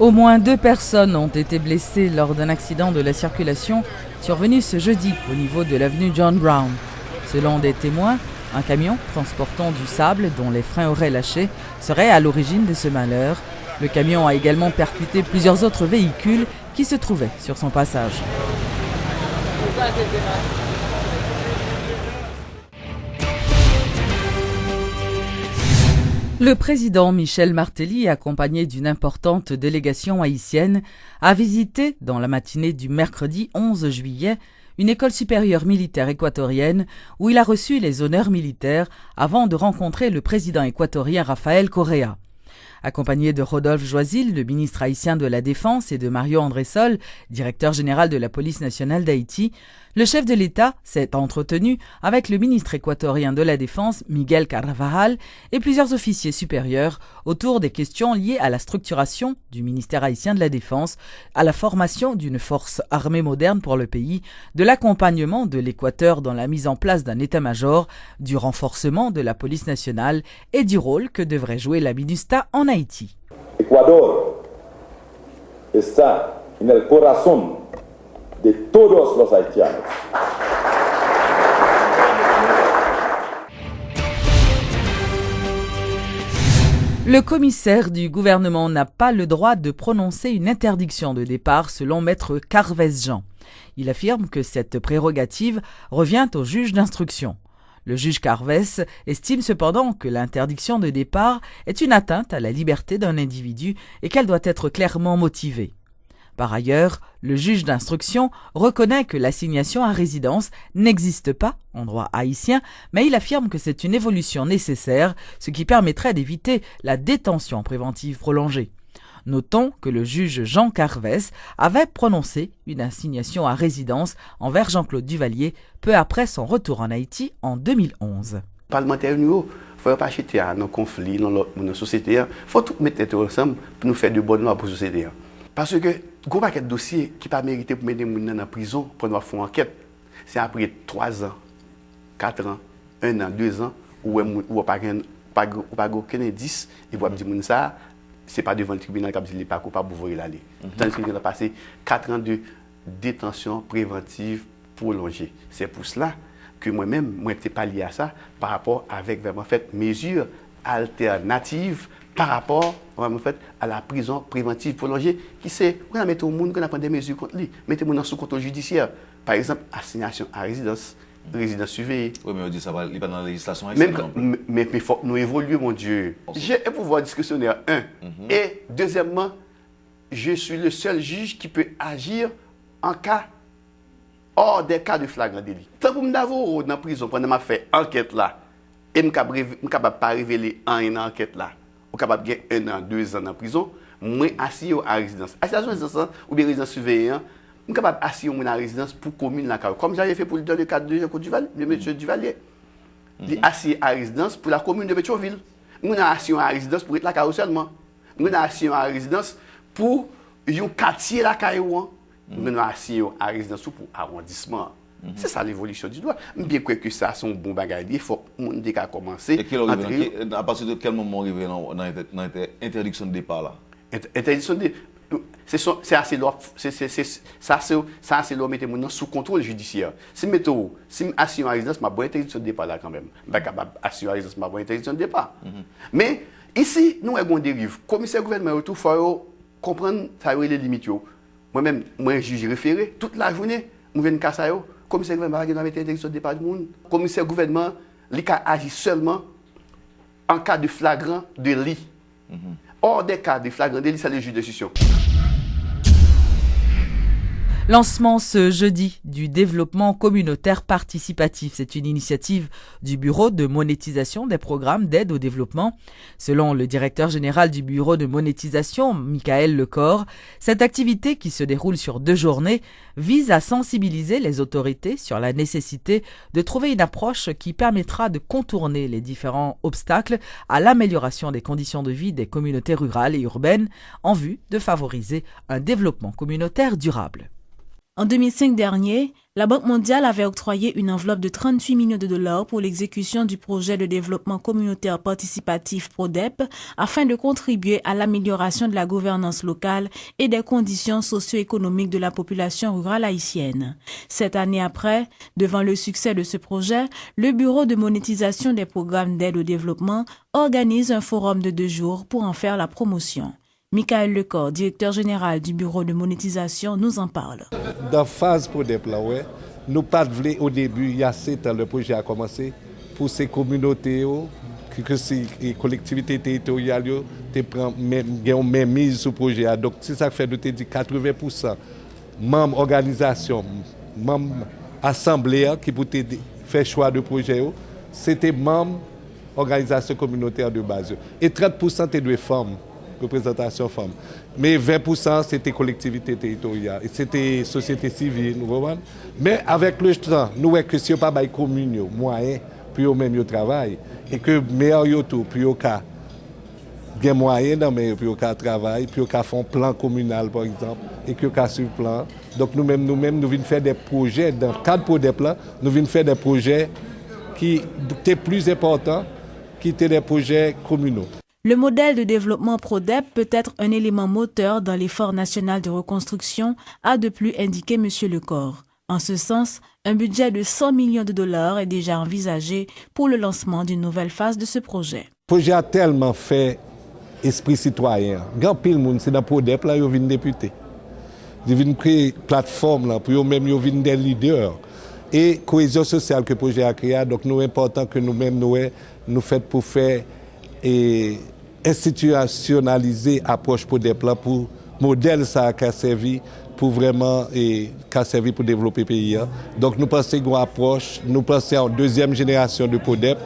Au moins 2 personnes ont été blessées lors d'un accident de la circulation survenu ce jeudi au niveau de l'avenue John Brown. Selon des témoins, un camion transportant du sable dont les freins auraient lâché serait à l'origine de ce malheur. Le camion a également percuté plusieurs autres véhicules qui se trouvaient sur son passage. Le président Michel Martelly, accompagné d'une importante délégation haïtienne, a visité, dans la matinée du mercredi 11 juillet, une école supérieure militaire équatorienne où il a reçu les honneurs militaires avant de rencontrer le président équatorien Rafael Correa. Accompagné de Rodolphe Joisil, le ministre haïtien de la Défense, et de Mario Andressol, directeur général de la police nationale d'Haïti, le chef de l'État s'est entretenu avec le ministre équatorien de la Défense, Miguel Carvajal, et plusieurs officiers supérieurs autour des questions liées à la structuration du ministère haïtien de la Défense, à la formation d'une force armée moderne pour le pays, de l'accompagnement de l'Équateur dans la mise en place d'un état-major, du renforcement de la police nationale et du rôle que devrait jouer la MINUSTAH en Haïti. Ecuador está en el corazón de todos los haitianos. Le commissaire du gouvernement n'a pas le droit de prononcer une interdiction de départ selon maître Carvez Jean. Il affirme que cette prérogative revient au juge d'instruction. Le juge Carvez estime cependant que l'interdiction de départ est une atteinte à la liberté d'un individu et qu'elle doit être clairement motivée. Par ailleurs, le juge d'instruction reconnaît que l'assignation à résidence n'existe pas en droit haïtien, mais il affirme que c'est une évolution nécessaire, ce qui permettrait d'éviter la détention préventive prolongée. Notons que le juge Jean Carvez avait prononcé une assignation à résidence envers Jean-Claude Duvalier peu après son retour en Haïti en 2011. Parlementaires, il ne faut pas acheter un conflit dans la société. Il faut tout mettre ensemble pour nous faire de bonnes lois pour la société. Parce que, il y a un dossier qui n'a pas mérité pour mettre les gens en prison pour nous faire une enquête. C'est après 3 ans, 4 ans, 1 an, 2 ans, où il n'y a pas aucun indice, et vous dire ça, ce n'est pas devant le tribunal qui dit qu'il n'est pas coupable pour voir l'aller. Tandis qu'il a passé 4 ans de détention préventive prolongée. C'est pour cela que moi-même, je n'étais pas lié à ça par rapport avec vraiment fait mesures alternatives par rapport vraiment fait à la prison préventive prolongée qui c'est on a mettre au monde qu'on a prendre des mesures contre lui, mettez mon sous contrôle judiciaire. Par exemple, assignation à résidence surveillée. Oui, mais on dit ça va pas dans la législation haïtienne. Mais il faut nous évoluer, mon Dieu. J'ai un pouvoir discrétionnaire, et deuxièmement, je suis le seul juge qui peut agir en cas hors des cas de flagrant délit. Tant que je suis dans la prison pendant ma fait enquête là, et je ne suis capable pas révéler en enquête là, ou capable de gagner 1 an, 2 ans en prison, moi assis à résidence. Association à résidence ou bien résidence surveillée, je suis capable assis à résidence pour commune la carrière. Comme j'avais fait pour le cadre de M. Duvalier. Il est assis à résidence pour la commune de Pétionville. Je suis assis à résidence pour être la carrière seulement. Je suis assis à résidence pour un quartier la carrière. Je suis assis à résidence pour arrondissement. C'est ça l'évolution du droit. Bien que ça soit un bon bagage, il faut que commencer. Et à partir de quel moment on arrive dans l'interdiction de départ là? Interdiction de c'est assez loin, ça c'est loin mettre mon sous contrôle judiciaire. Si assis en résidence, ma bonne interdiction de départ là quand même. Assis en résidence, ma bonne interdiction de départ. Mais ici, nous avons une dérive. Commissaire gouvernement, il faut comprendre ça les limites. Moi-même, moi juge référé toute la journée, je viens de casser. Commissaire gouvernement a une interdiction de départ du monde. Commissaire gouvernement, il agit seulement en cas de flagrant délit. Hors des cas de flagrant délit, c'est le juge de d'instruction. Lancement ce jeudi du développement communautaire participatif. C'est une initiative du Bureau de monétisation des programmes d'aide au développement. Selon le directeur général du Bureau de monétisation, Michael Lecor, cette activité qui se déroule sur 2 journées vise à sensibiliser les autorités sur la nécessité de trouver une approche qui permettra de contourner les différents obstacles à l'amélioration des conditions de vie des communautés rurales et urbaines en vue de favoriser un développement communautaire durable. En 2005 dernier, La Banque mondiale avait octroyé une enveloppe de 38 millions de dollars pour l'exécution du projet de développement communautaire participatif PRODEP afin de contribuer à l'amélioration de la gouvernance locale et des conditions socio-économiques de la population rurale haïtienne. 7 années après, devant le succès de ce projet, le Bureau de monétisation des programmes d'aide au développement organise un forum de 2 jours pour en faire la promotion. Michael Lecor, directeur général du Bureau de monétisation, nous en parle. Dans la phase PRODEP, nous pas voulu au début, il y a 7 ans, le projet a commencé, pour ces communautés, que ces collectivités territoriales, qui ont même mise sur le projet. Donc, c'est ça que fait, nous te dit 80% membres organisation, membres assemblée qui pour faire choix de projet, c'était membres organisation communautaire de base. Et 30% étaient de femmes. Représentation femmes. Mais 20% c'était collectivité territoriale, et c'était société civile, nous voyons. Mais avec le temps, nous voyons que si on n'a pas de communes, moyens, puis au même travail, et que meilleur tout, puis au cas, il y a moyens, mais puis au cas travail, puis au cas font plan communal par exemple, et que cas sur plan. Donc nous-mêmes, nous venons faire des projets, dans le cadre des plans, nous venons faire des projets qui étaient plus importants, qui étaient des projets communaux. Le modèle de développement PRODEP peut être un élément moteur dans l'effort national de reconstruction, a de plus indiqué M. Lecor. En ce sens, un budget de 100 millions de dollars est déjà envisagé pour le lancement d'une nouvelle phase de ce projet. Le projet a tellement fait esprit citoyen. Grand pile monde c'est dans PRODEP là, ils viennent députés. Ils viennent créer une plateforme là, pour eux-mêmes ils viennent des leaders. Et cohésion sociale que le projet a créé, donc nous important que nous-mêmes nous faisons pour faire et institutionnaliser l'approche pour des plans, pour modèle ça qui a servi pour vraiment et qui a servi pour développer le pays. Donc nous pensons qu'on approche, nous pensons en deuxième génération de PRODEP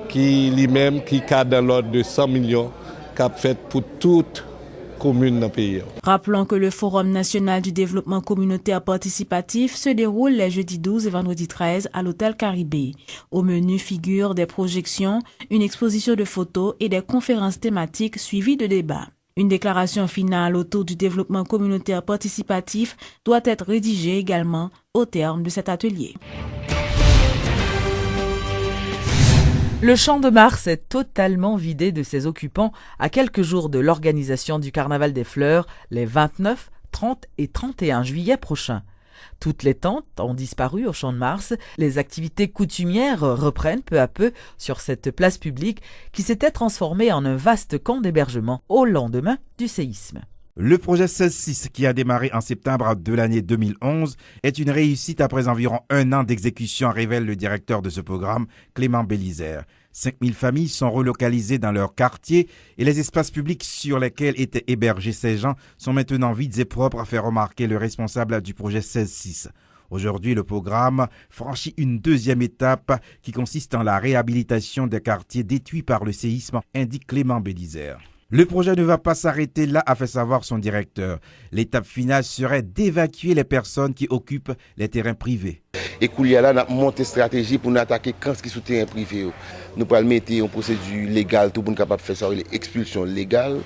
qui lui-même qui cadre dans l'ordre de 100 millions qu'a fait pour toute commune dans le pays. Rappelons que le Forum national du développement communautaire participatif se déroule les jeudis 12 et vendredi 13 à l'hôtel Caribé. Au menu figurent des projections, une exposition de photos et des conférences thématiques suivies de débats. Une déclaration finale autour du développement communautaire participatif doit être rédigée également au terme de cet atelier. Le Champ de Mars est totalement vidé de ses occupants à quelques jours de l'organisation du Carnaval des Fleurs les 29, 30 et 31 juillet prochains. Toutes les tentes ont disparu au Champ de Mars. Les activités coutumières reprennent peu à peu sur cette place publique qui s'était transformée en un vaste camp d'hébergement au lendemain du séisme. Le projet 16-6, qui a démarré en septembre de l'année 2011, est une réussite après environ 1 an d'exécution, révèle le directeur de ce programme, Clément Bélizer. 5000 familles sont relocalisées dans leur quartier et les espaces publics sur lesquels étaient hébergés ces gens sont maintenant vides et propres, a fait remarquer le responsable du projet 16-6. Aujourd'hui, le programme franchit une deuxième étape qui consiste en la réhabilitation des quartiers détruits par le séisme, indique Clément Bélizer. Le projet ne va pas s'arrêter là, a fait savoir son directeur. L'étape finale serait d'évacuer les personnes qui occupent les terrains privés. Et qu'il y a là, nous avons monté une stratégie pour nous attaquer quand ce qui est sous terrain privé. Nous allons mettre en procédure légale, tout le monde est capable de faire ça, l'expulsion légale.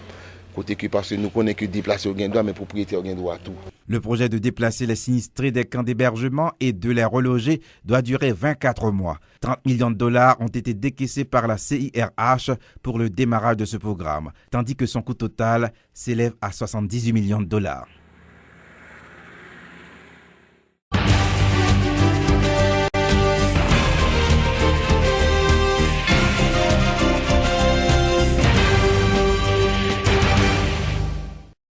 Côté que parce que nous connaissons que déplacer au gain droit, mais propriétaire au gain droit tout. Le projet de déplacer les sinistrés des camps d'hébergement et de les reloger doit durer 24 mois. 30 millions de dollars ont été décaissés par la CIRH pour le démarrage de ce programme, tandis que son coût total s'élève à 78 millions de dollars.